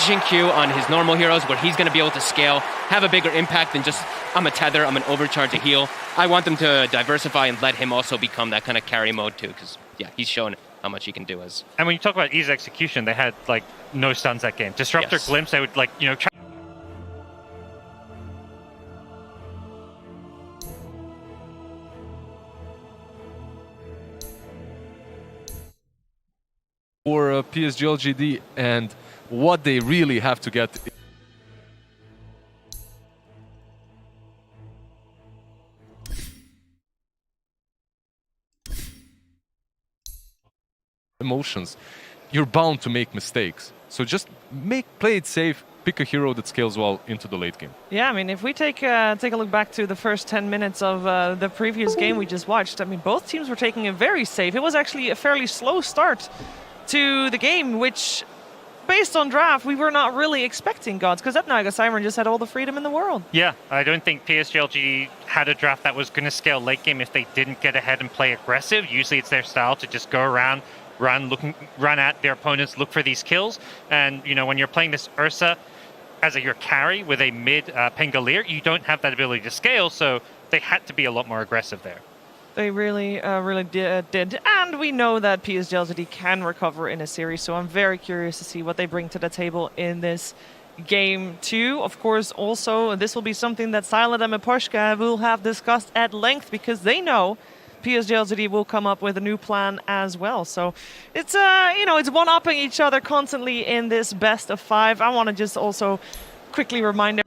Q on his normal heroes where he's going to be able to scale, have a bigger impact than just, I'm a tether, I'm an overcharge, a heal. I want them to diversify and let him also become that kind of carry mode too, because, yeah, he's shown how much he can do as. And when you talk about easy execution, they had, like, no stuns that game. Disruptor, yes. Glimpse, they would, like, you know, try. For PSG LGD and what they really have to get. Emotions, you're bound to make mistakes. So just play it safe, pick a hero that scales well into the late game. Yeah, I mean, if we take a look back to the first 10 minutes of the previous game we just watched, I mean, both teams were taking it very safe. It was actually a fairly slow start to the game, which, based on draft, we were not really expecting, Gods, because that Naga Siren just had all the freedom in the world. Yeah, I don't think PSG LGD had a draft that was going to scale late game if they didn't get ahead and play aggressive. Usually it's their style to just go around, run at their opponents, look for these kills. And, you know, when you're playing this Ursa as your carry with a mid Pengalier, you don't have that ability to scale, so they had to be a lot more aggressive there. They really did. And we know that PSG LGD can recover in a series, so I'm very curious to see what they bring to the table in this game too. Of course, also, this will be something that Silent and Miposhka will have discussed at length, because they know PSG LGD will come up with a new plan as well. So it's, you know, it's one-upping each other constantly in this best of 5. I want to just also quickly remind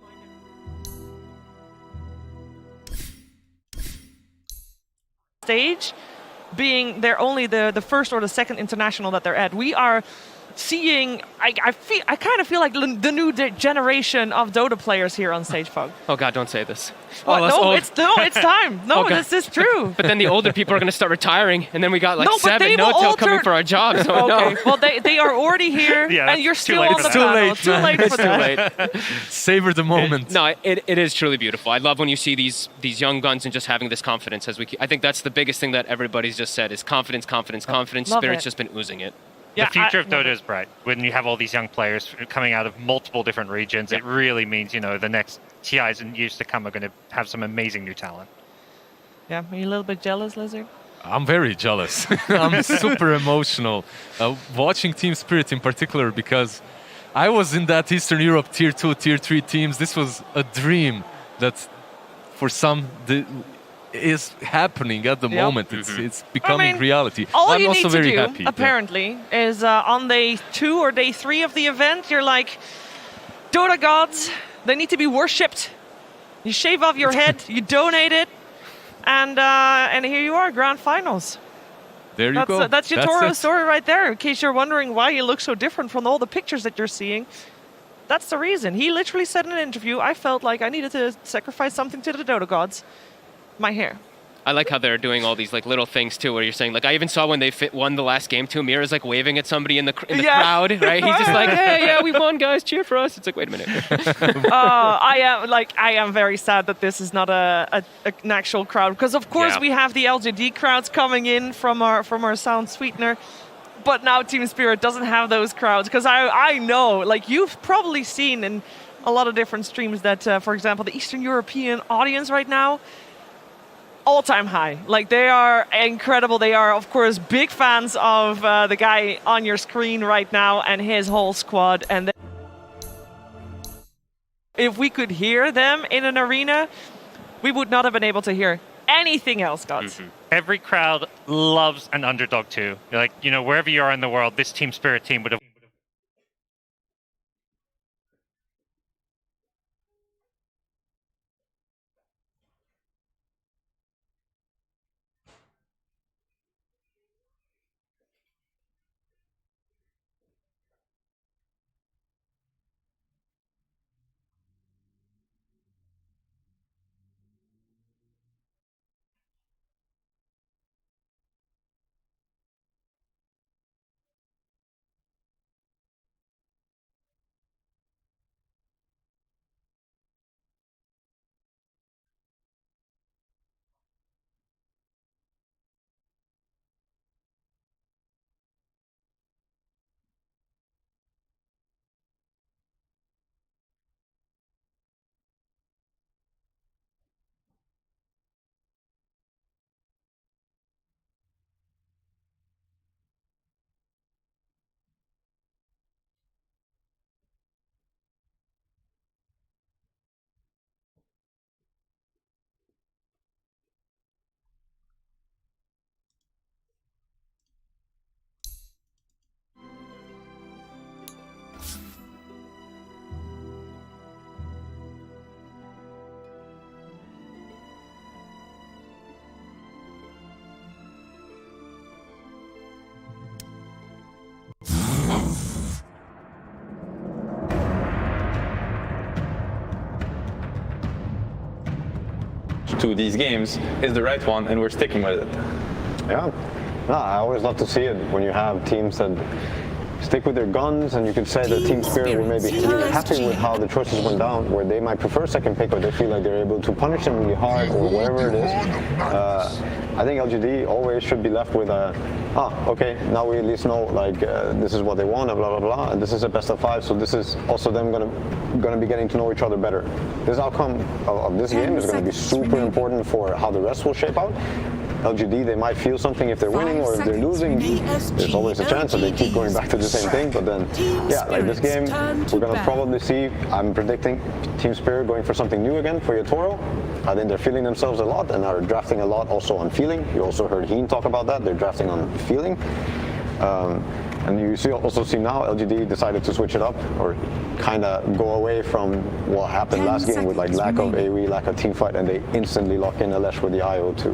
stage being they're only the first or the second international that they're at. We are seeing, I kind of feel like the new generation of Dota players here on stage, Fog. Oh God, don't say this. What? No, it's time. No, this is true. But then the older people are going to start retiring, and then we got like no, 7 no-tail coming for our jobs. So okay, no. well they are already here, yeah, and you're still late on the It's too panel. late, Too late for that. Too late. Savor the moment. It is truly beautiful. I love when you see these young guns and just having this confidence. I think that's the biggest thing that everybody's just said is confidence. Spirit's just been oozing it. The future of Dota is bright. When you have all these young players coming out of multiple different regions, it really means, you know, the next TIs in years to come are going to have some amazing new talent. Yeah, are you a little bit jealous, Lizard? I'm very jealous. I'm super emotional. Watching Team Spirit in particular, because I was in that Eastern Europe Tier 2, Tier 3 teams. This was a dream that for some is happening at the moment. It's becoming reality. All I'm you also need very to do, happy. apparently, is on day 2 or day 3 of the event, you're like, Dota gods, they need to be worshipped. You shave off your head, you donate it, and here you are, grand finals. There you go. That's your Toro story right there. In case you're wondering why he looks so different from all the pictures that you're seeing, that's the reason. He literally said in an interview, I felt like I needed to sacrifice something to the Dota gods. My hair. I like how they're doing all these like little things too, where you're saying like I even saw when they won the last game too. Mira's like waving at somebody in the crowd, right? He's just like, hey, yeah, we won, guys, cheer for us. It's like, wait a minute. I am very sad that this is not an actual crowd, because of course we have the LGD crowds coming in from our sound sweetener, but now Team Spirit doesn't have those crowds, because I know, like you've probably seen in a lot of different streams that, for example, the Eastern European audience right now, all-time high. Like, they are incredible. They are, of course, big fans of the guy on your screen right now and his whole squad. And if we could hear them in an arena, we would not have been able to hear anything else, Gods. Every crowd loves an underdog too. Like, you know, wherever you are in the world, this Team Spirit team would have to these games is the right one, and we're sticking with it. Yeah. No, I always love to see it when you have teams that stick with their guns, and you could say that Team Spirit were maybe really happy with how the choices went down, where they might prefer second pick, or they feel like they're able to punish them really hard, or whatever it is. I think LGD always should be left with okay, now we at least know, like, this is what they want, and blah, blah, blah, and this is a best of 5, so this is also them gonna be getting to know each other better. This outcome of this game is gonna be super important for how the rest will shape out. LGD, they might feel something if they're winning, or if they're losing, there's always a chance that they keep going back to the same thing. But then, yeah, like this game, we're going to probably see, I'm predicting Team Spirit going for something new again for Yatoro. I think they're feeling themselves a lot and are drafting a lot also on feeling. You also heard Heen talk about that. They're drafting on feeling. And you also see now LGD decided to switch it up, or kind of go away from what happened last game with like lack of AoE, lack of team fight, and they instantly lock in Alesh with the IO to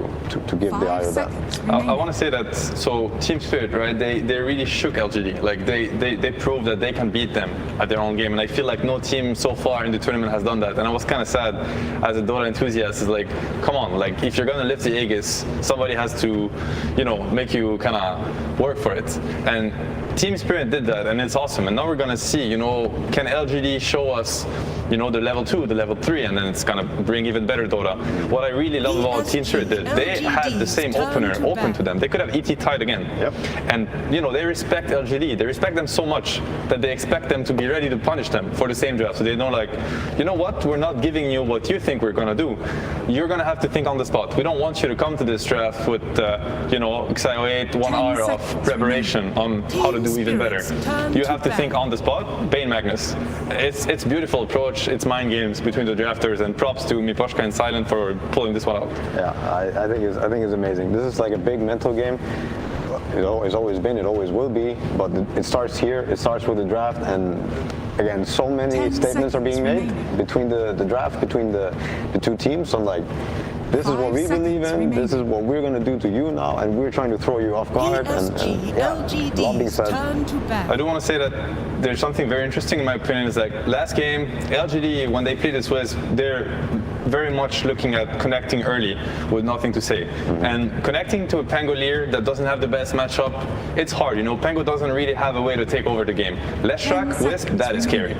give the IO that. I want to say that, so Team Spirit, right, they really shook LGD. Like they proved that they can beat them at their own game, and I feel like no team so far in the tournament has done that. And I was kind of sad as a Dota enthusiast, is like, come on, like if you're going to lift the Aegis, somebody has to, make you kind of work for it. And Team Spirit did that, and it's awesome. And now we're gonna see, can LGD show us, the level 2, the level 3, and then it's gonna bring even better Dota. What I really love about what Team Spirit did, they had the same opener open to them. They could have ET tied again. Yep. And they respect LGD. They respect them so much that they expect them to be ready to punish them for the same draft. So they know, like, you know what? We're not giving you what you think we're gonna do. You're gonna have to think on the spot. We don't want you to come to this draft with, XIO8, 1 hour of preparation on how to do even better. You have to think on the spot. Bane Magnus. It's a beautiful approach. It's mind games between the drafters, and props to Miposhka and Silent for pulling this one out. Yeah, I think it's amazing. This is like a big mental game. It's always been, it always will be, but it starts here. It starts with the draft, and again, so many statements are being made between the draft, between the two teams on, like, this is what we believe in, this is what we're going to do to you now, and we're trying to throw you off guard. And yeah, a lot being said. I do want to say that there's something very interesting in my opinion, is like last game, LGD, when they played the Swiss, they're very much looking at connecting early with nothing to say. And connecting to a Pangolier that doesn't have the best matchup, it's hard. Pango doesn't really have a way to take over the game. Leshrac, Wisp, that is scary.